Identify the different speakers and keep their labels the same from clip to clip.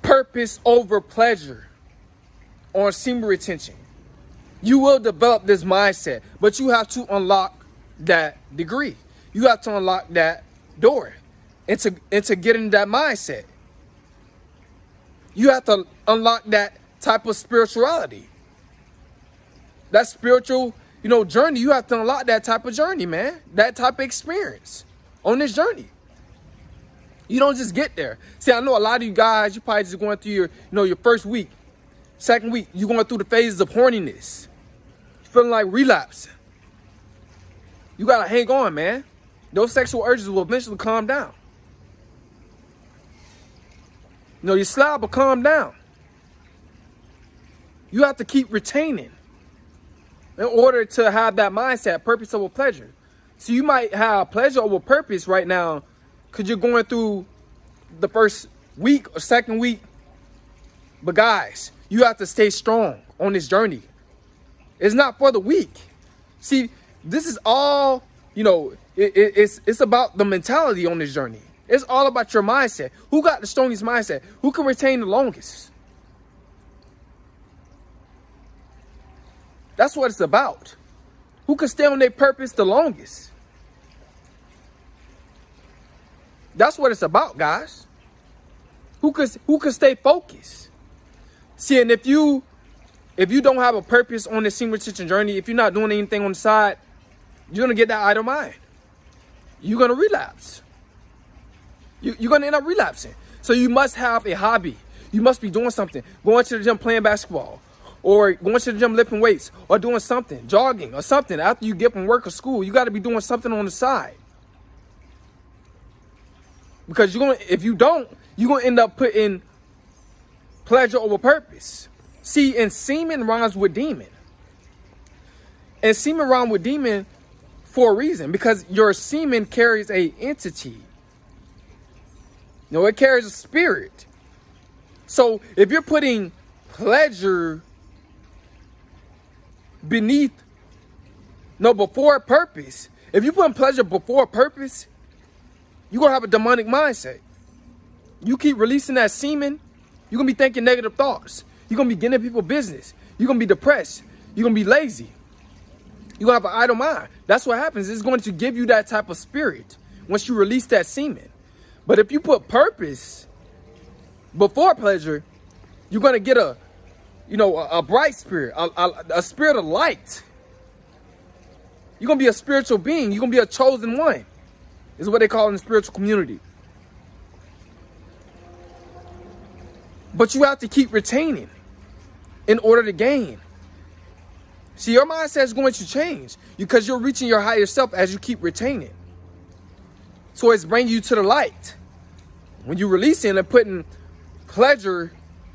Speaker 1: purpose over pleasure on semen retention. You will develop this mindset, but you have to unlock that degree. You have to unlock that door into getting that mindset. You have to unlock that type of spirituality. That spiritual, journey. You have to unlock that type of journey, man. That type of experience on this journey. You don't just get there. See, I know a lot of you guys, you probably just going through your first week, second week, you're going through the phases of horniness. You're feeling like relapse. You got to hang on, man. Those sexual urges will eventually calm down. Your slab will calm down. You have to keep retaining in order to have that mindset, purpose over pleasure. So you might have pleasure over purpose right now because you're going through the first week or second week. But guys, you have to stay strong on this journey. It's not for the weak. See, this is all, it's about the mentality on this journey. It's all about your mindset. Who got the strongest mindset? Who can retain the longest? That's what it's about. Who can stay on their purpose the longest? That's what it's about, guys. Who can stay focused? See, and if you don't have a purpose on this semen retention journey, if you're not doing anything on the side, you're gonna get that idle mind. You're gonna relapse. You're gonna end up relapsing. So you must have a hobby. You must be doing something. Going to the gym playing basketball, or going to the gym lifting weights, or doing something, jogging or something. After you get from work or school, you got to be doing something on the side. Because if you don't, you're gonna end up putting pleasure over purpose. See, and semen rhymes with demon. And semen rhymes with demon for a reason, because your semen carries a entity. It carries a spirit. So if you're putting pleasure before purpose, if you're putting pleasure before purpose, you're going to have a demonic mindset. You keep releasing that semen, you're going to be thinking negative thoughts. You're going to be getting in people's business. You're going to be depressed. You're going to be lazy. You're going to have an idle mind. That's what happens. It's going to give you that type of spirit once you release that semen. But if you put purpose before pleasure, you're going to get a bright spirit, a spirit of light. You're going to be a spiritual being. You're going to be a chosen one. Is what they call it in the spiritual community. But you have to keep retaining in order to gain. See, your mindset is going to change because you're reaching your higher self as you keep retaining. So it's bringing you to the light. When you release it and putting pleasure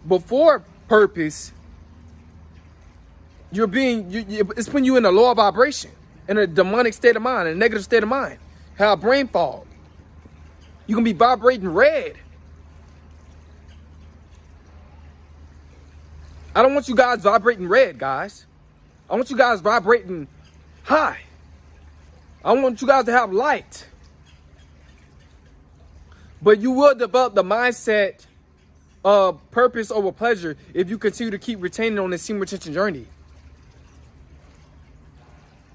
Speaker 1: before purpose, it's putting you in a lower vibration, in a demonic state of mind, in a negative state of mind. Have brain fog. You're going to be vibrating red. I don't want you guys vibrating red, guys. I want you guys vibrating high. I want you guys to have light. But you will develop the mindset of purpose over pleasure if you continue to keep retaining on this semen retention journey.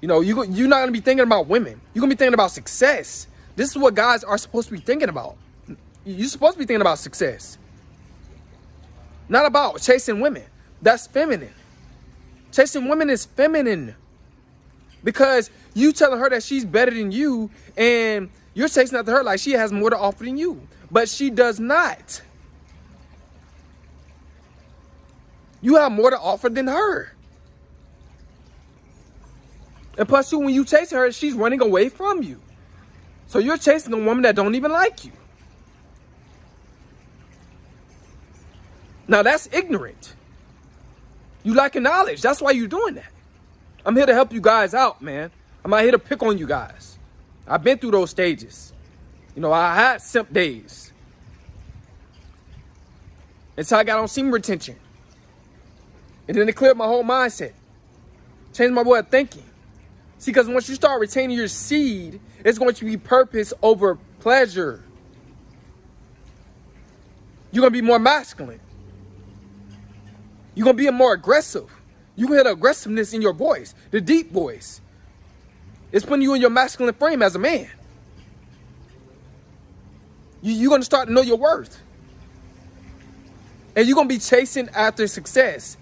Speaker 1: You're not going to be thinking about women. You're going to be thinking about success. This is what guys are supposed to be thinking about. You're supposed to be thinking about success. Not about chasing women. That's feminine. Chasing women is feminine. Because you telling her that she's better than you, and you're chasing after her like she has more to offer than you. But she does not. You have more to offer than her. And plus, when you chasing her, she's running away from you. So you're chasing a woman that don't even like you. Now that's ignorant. You lacking knowledge. That's why you're doing that. I'm here to help you guys out, man. I'm not here to pick on you guys. I've been through those stages. I had simp days. Until I got on semen retention. And then it cleared my whole mindset. Changed my way of thinking. See, because once you start retaining your seed, it's going to be purpose over pleasure. You're going to be more masculine. You're going to be more aggressive. You can hear the aggressiveness in your voice, the deep voice. It's putting you in your masculine frame as a man. You're going to start to know your worth. And you're going to be chasing after success.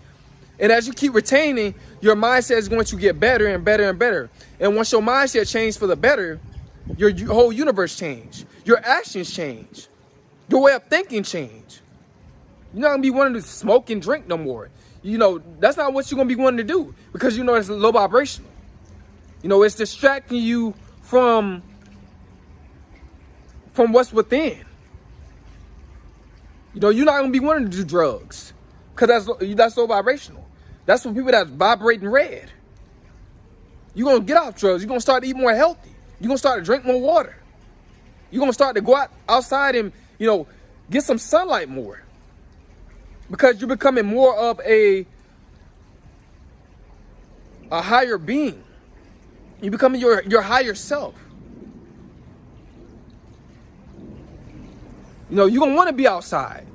Speaker 1: And as you keep retaining, your mindset is going to get better and better and better. And once your mindset changes for the better, your whole universe change. Your actions change. Your way of thinking change. You're not going to be wanting to smoke and drink no more. You know, that's not what you're going to be wanting to do, because you know it's low vibrational. You know, it's distracting you from what's within. You know, you're not going to be wanting to do drugs, because that's low vibrational. That's for people that's vibrating red. You're going to get off drugs. You're going to start to eat more healthy. You're going to start to drink more water. You're going to start to go outside and, you know, get some sunlight more. Because you're becoming more of a higher being. You're becoming your higher self. You know, you're going to want to be outside.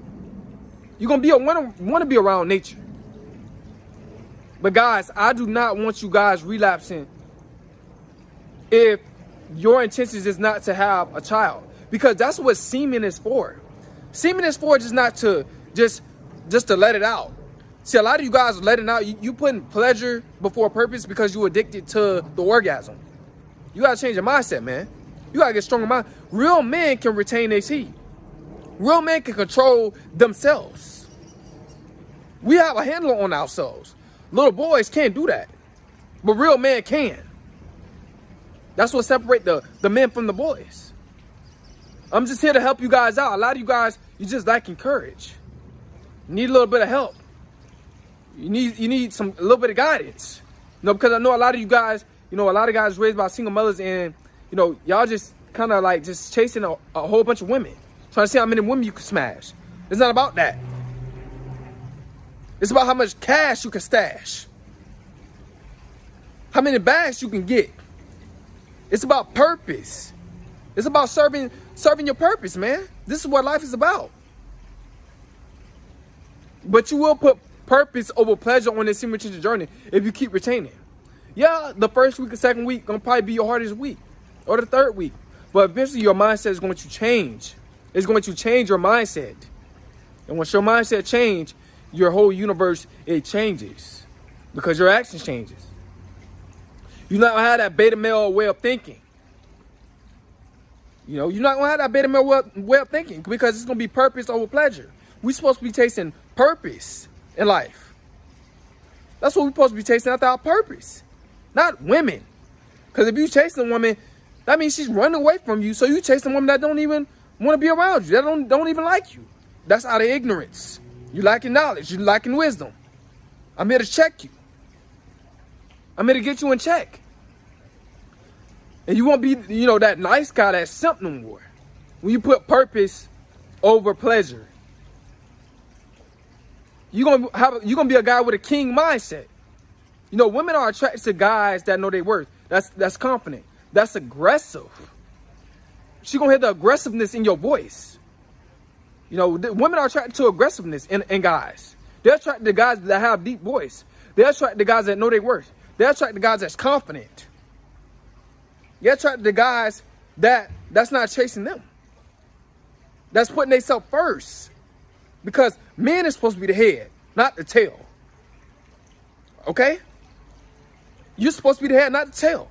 Speaker 1: You're going to want to be around nature. But guys, I do not want you guys relapsing if your intentions is not to have a child. Because that's what semen is for. Semen is for just not to just to let it out. See, a lot of you guys are letting out. You putting pleasure before purpose because you're addicted to the orgasm. You got to change your mindset, man. You got to get stronger mind. Real men can retain their seed. Real men can control themselves. We have a handle on ourselves. Little boys can't do that. But real men can. That's what separates the men from the boys. I'm just here to help you guys out. A lot of you guys, you just lacking courage. You need a little bit of help. You need a little bit of guidance. You know, because I know a lot of you guys, you know, a lot of guys raised by single mothers, and, you know, y'all just kind of like just chasing a whole bunch of women. Trying to see how many women you can smash. It's not about that. It's about how much cash you can stash. How many bags you can get. It's about purpose. It's about serving your purpose, man. This is what life is about. But you will put purpose over pleasure on this semen retention journey if you keep retaining. Yeah, the first week or second week gonna probably be your hardest week, or the third week. But eventually your mindset is going to change. It's going to change your mindset. And once your mindset changes, your whole universe, it changes. Because your actions changes. You're not going to have that beta male way of thinking. You know, you're not going to have that beta male way of thinking, because it's going to be purpose over pleasure. We're supposed to be chasing purpose in life. That's what we're supposed to be chasing after, our purpose. Not women. Because if you chasing a woman, that means she's running away from you. So you chasing a woman that don't even want to be around you. That don't even like you. That's out of ignorance. You lacking knowledge. You lacking wisdom. I'm here to check you. I'm here to get you in check. And you won't be, you know, that nice guy, that simp no more. When you put purpose over pleasure. You're gonna be a guy with a king mindset. You know, women are attracted to guys that know their worth. That's confident. That's aggressive. She's gonna hear the aggressiveness in your voice. You know, women are attracted to aggressiveness in guys. They're attracted to guys that have deep voice. They're attracted to guys that know their worth. They're attracted to guys that's confident. They're attracted to guys that's not chasing them. That's putting themselves first. Because men is supposed to be the head, not the tail. Okay? You're supposed to be the head, not the tail.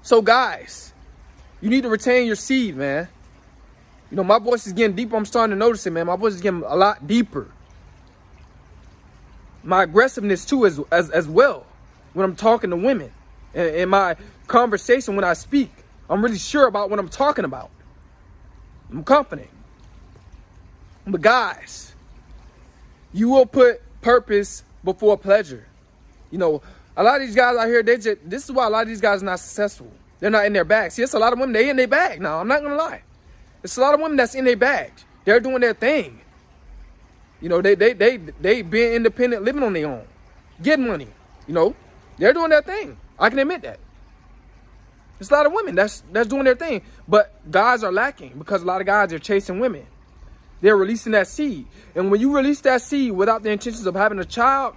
Speaker 1: So guys, you need to retain your seed, man. You know, my voice is getting deeper. I'm starting to notice it, man. My voice is getting a lot deeper. My aggressiveness too as well. When I'm talking to women. And in my conversation when I speak, I'm really sure about what I'm talking about. I'm confident. But guys, you will put purpose before pleasure. You know, a lot of these guys out here, this is why a lot of these guys are not successful. They're not in their bag. See, it's a lot of women, they in their bag now. I'm not going to lie. It's a lot of women that's in their bag. They're doing their thing. You know, they being independent, living on their own. Getting money. You know, they're doing their thing. I can admit that. There's a lot of women that's doing their thing. But guys are lacking because a lot of guys are chasing women. They're releasing that seed. And when you release that seed without the intentions of having a child,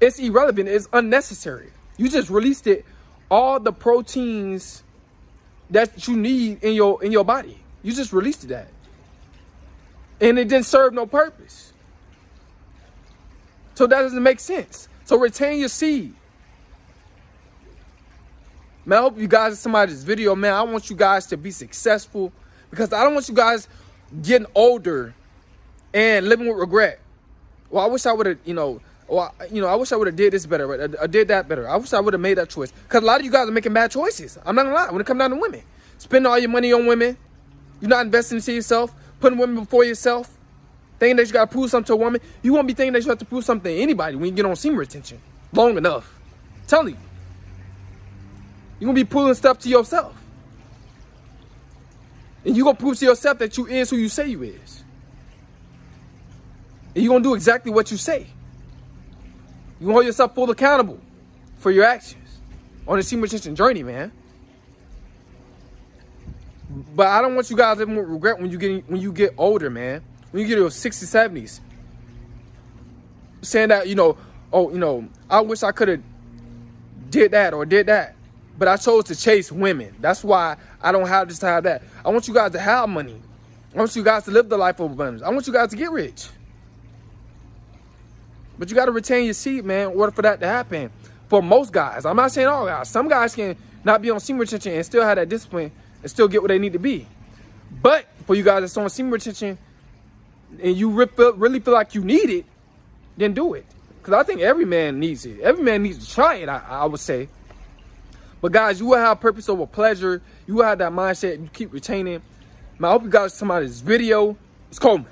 Speaker 1: it's irrelevant. It's unnecessary. You just released it, all the proteins that you need in your body. You just released that. And it didn't serve no purpose. So that doesn't make sense. So retain your seed. Man, I hope you guys somebody's video, man. I want you guys to be successful, because I don't want you guys getting older and living with regret. Well, I wish I would have, I wish I would have did this better. I did that better. I wish I would have made that choice. Because a lot of you guys are making bad choices. I'm not going to lie. When it comes down to women, spending all your money on women. You're not investing into yourself. Putting women before yourself. Thinking that you got to prove something to a woman. You won't be thinking that you have to prove something to anybody when you get on semen retention long enough. I'm telling you. You're going to be proving stuff to yourself. And you're going to prove to yourself that you is who you say you is. And you're going to do exactly what you say. You hold yourself full accountable for your actions on the semen retention journey, man. But I don't want you guys living with regret when you get older, man. When you get to your 60s, 70s. Saying that, I wish I could have did that or did that. But I chose to chase women. That's why I don't have this to have that. I want you guys to have money. I want you guys to live the life of abundance. I want you guys to get rich. But you got to retain your seed, man, in order for that to happen. For most guys. I'm not saying all guys. Some guys can not be on semen retention and still have that discipline and still get where they need to be. But for you guys that's on semen retention and you really feel like you need it, then do it. Because I think every man needs it. Every man needs to try it, I would say. But guys, you will have purpose over pleasure. You will have that mindset. You keep retaining. Man, I hope you guys come out of this video. It's Coleman.